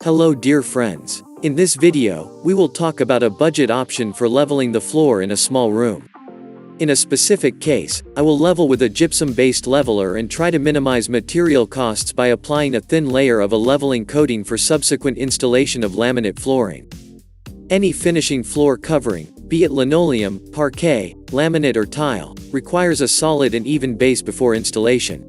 Hello dear friends. In this video, we will talk about a budget option for leveling the floor in a small room. In a specific case, I will level with a gypsum-based leveler and try to minimize material costs by applying a thin layer of a leveling coating for subsequent installation of laminate flooring. Any finishing floor covering, be it linoleum, parquet, laminate or tile, requires a solid and even base before installation.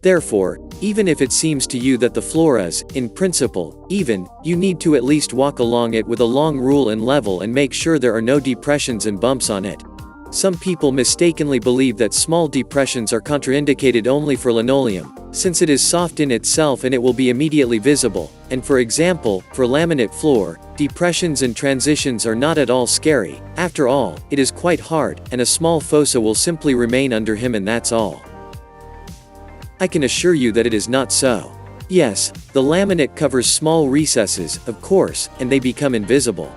Therefore, even if it seems to you that the floor is, in principle, even, you need to at least walk along it with a long rule and level and make sure there are no depressions and bumps on it. Some people mistakenly believe that small depressions are contraindicated only for linoleum, since it is soft in itself and it will be immediately visible, and for example, for laminate floor, depressions and transitions are not at all scary. After all, it is quite hard, and a small fossa will simply remain under him and that's all. I can assure you that it is not so. Yes, the laminate covers small recesses, of course, and they become invisible.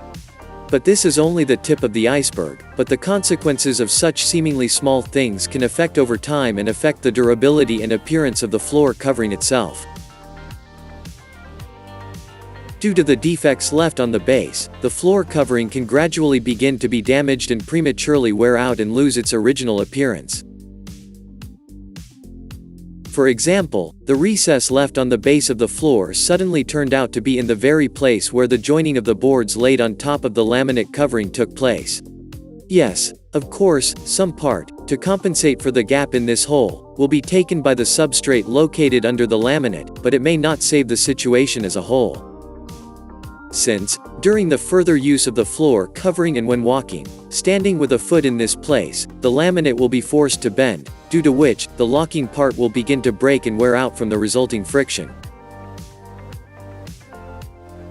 But this is only the tip of the iceberg, but the consequences of such seemingly small things can affect over time and affect the durability and appearance of the floor covering itself. Due to the defects left on the base, the floor covering can gradually begin to be damaged and prematurely wear out and lose its original appearance. For example, the recess left on the base of the floor suddenly turned out to be in the very place where the joining of the boards laid on top of the laminate covering took place. Yes, of course, some part, to compensate for the gap in this hole, will be taken by the substrate located under the laminate, but it may not save the situation as a whole. Since, during the further use of the floor covering and when walking, standing with a foot in this place, the laminate will be forced to bend, due to which, the locking part will begin to break and wear out from the resulting friction.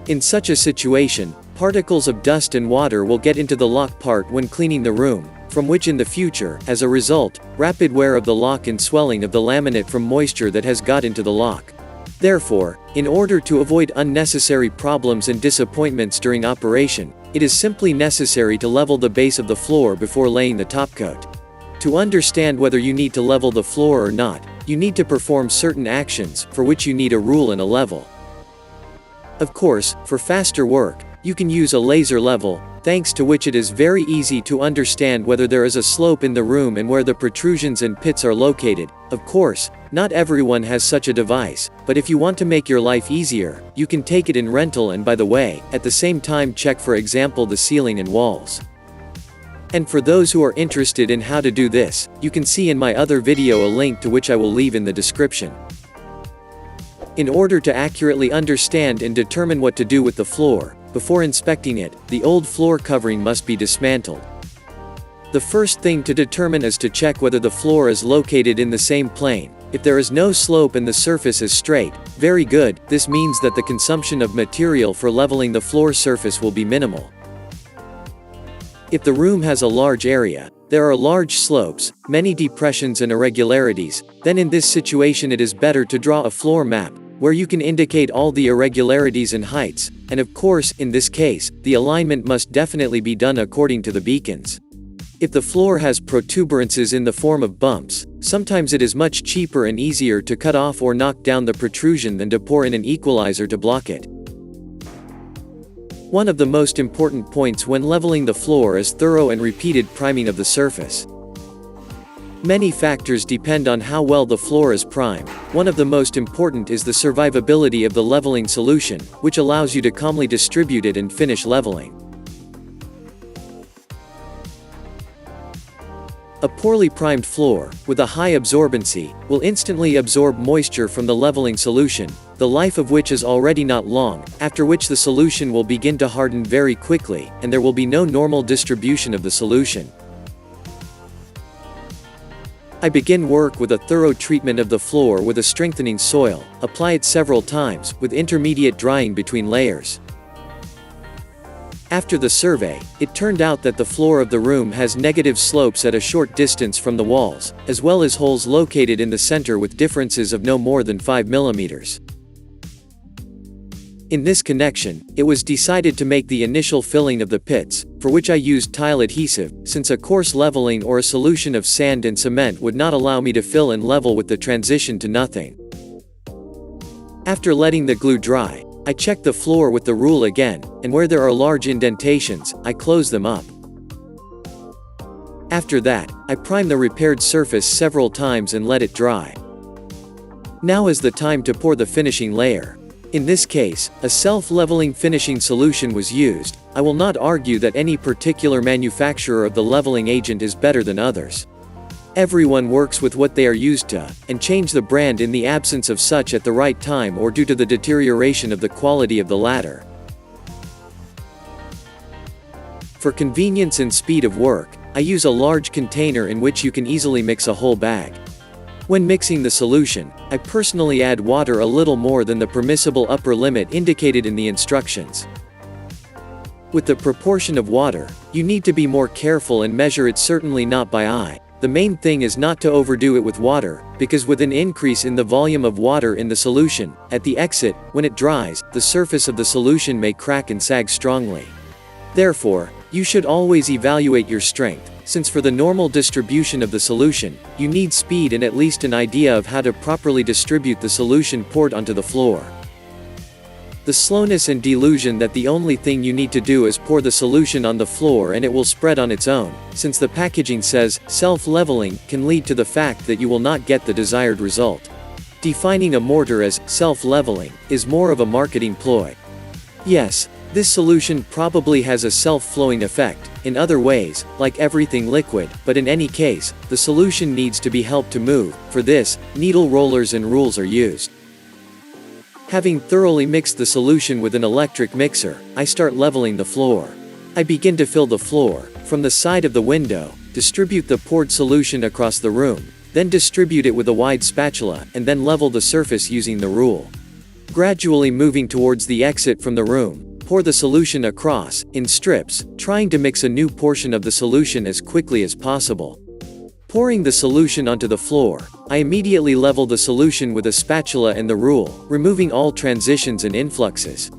In such a situation, particles of dust and water will get into the lock part when cleaning the room, from which in the future, as a result, rapid wear of the lock and swelling of the laminate from moisture that has got into the lock. Therefore, in order to avoid unnecessary problems and disappointments during operation, it is simply necessary to level the base of the floor before laying the topcoat. To understand whether you need to level the floor or not, you need to perform certain actions, for which you need a rule and a level. Of course, for faster work, you can use a laser level, thanks to which it is very easy to understand whether there is a slope in the room and where the protrusions and pits are located. Of course, not everyone has such a device, but if you want to make your life easier, you can take it in rental and by the way, at the same time check for example the ceiling and walls. And for those who are interested in how to do this, you can see in my other video a link to which I will leave in the description. In order to accurately understand and determine what to do with the floor, before inspecting it, the old floor covering must be dismantled. The first thing to determine is to check whether the floor is located in the same plane. If there is no slope and the surface is straight, very good, this means that the consumption of material for leveling the floor surface will be minimal. If the room has a large area, there are large slopes, many depressions and irregularities, then in this situation it is better to draw a floor map, where you can indicate all the irregularities and heights, and of course, in this case, the alignment must definitely be done according to the beacons. If the floor has protuberances in the form of bumps, sometimes it is much cheaper and easier to cut off or knock down the protrusion than to pour in an equalizer to block it. One of the most important points when leveling the floor is thorough and repeated priming of the surface. Many factors depend on how well the floor is primed. One of the most important is the survivability of the leveling solution, which allows you to calmly distribute it and finish leveling. A poorly primed floor, with a high absorbency, will instantly absorb moisture from the leveling solution, the life of which is already not long, after which the solution will begin to harden very quickly, and there will be no normal distribution of the solution. I begin work with a thorough treatment of the floor with a strengthening soil, apply it several times, with intermediate drying between layers. After the survey, it turned out that the floor of the room has negative slopes at a short distance from the walls, as well as holes located in the center with differences of no more than 5 mm. In this connection, it was decided to make the initial filling of the pits, for which I used tile adhesive, since a coarse leveling or a solution of sand and cement would not allow me to fill and level with the transition to nothing. After letting the glue dry, I check the floor with the rule again, and where there are large indentations, I close them up. After that, I prime the repaired surface several times and let it dry. Now is the time to pour the finishing layer. In this case, a self-leveling finishing solution was used. I will not argue that any particular manufacturer of the leveling agent is better than others. Everyone works with what they are used to, and change the brand in the absence of such at the right time or due to the deterioration of the quality of the latter. For convenience and speed of work, I use a large container in which you can easily mix a whole bag. When mixing the solution, I personally add water a little more than the permissible upper limit indicated in the instructions. With the proportion of water, you need to be more careful and measure it, certainly not by eye. The main thing is not to overdo it with water, because with an increase in the volume of water in the solution, at the exit, when it dries, the surface of the solution may crack and sag strongly. Therefore, you should always evaluate your strength, since for the normal distribution of the solution, you need speed and at least an idea of how to properly distribute the solution poured onto the floor. The slowness and delusion that the only thing you need to do is pour the solution on the floor and it will spread on its own, since the packaging says self-leveling, can lead to the fact that you will not get the desired result. Defining a mortar as self-leveling is more of a marketing ploy. Yes, this solution probably has a self-flowing effect, in other ways, like everything liquid, but in any case, the solution needs to be helped to move. For this, needle rollers and rules are used. Having thoroughly mixed the solution with an electric mixer, I start leveling the floor. I begin to fill the floor, from the side of the window, distribute the poured solution across the room, then distribute it with a wide spatula, and then level the surface using the rule. Gradually moving towards the exit from the room, pour the solution across, in strips, trying to mix a new portion of the solution as quickly as possible. Pouring the solution onto the floor, I immediately level the solution with a spatula and the rule, removing all transitions and influxes.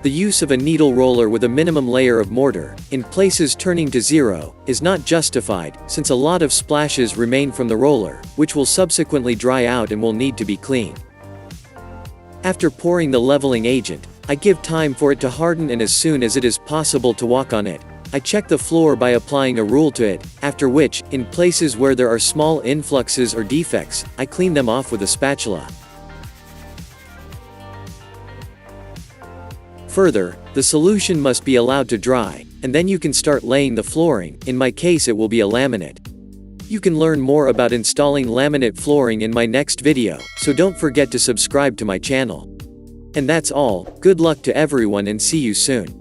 The use of a needle roller with a minimum layer of mortar, in places turning to zero, is not justified, since a lot of splashes remain from the roller, which will subsequently dry out and will need to be cleaned. After pouring the leveling agent, I give time for it to harden, and as soon as it is possible to walk on it, I check the floor by applying a rule to it, after which, in places where there are small influxes or defects, I clean them off with a spatula. Further, the solution must be allowed to dry, and then you can start laying the flooring. In my case it will be a laminate. You can learn more about installing laminate flooring in my next video, so don't forget to subscribe to my channel. And that's all. Good luck to everyone and see you soon.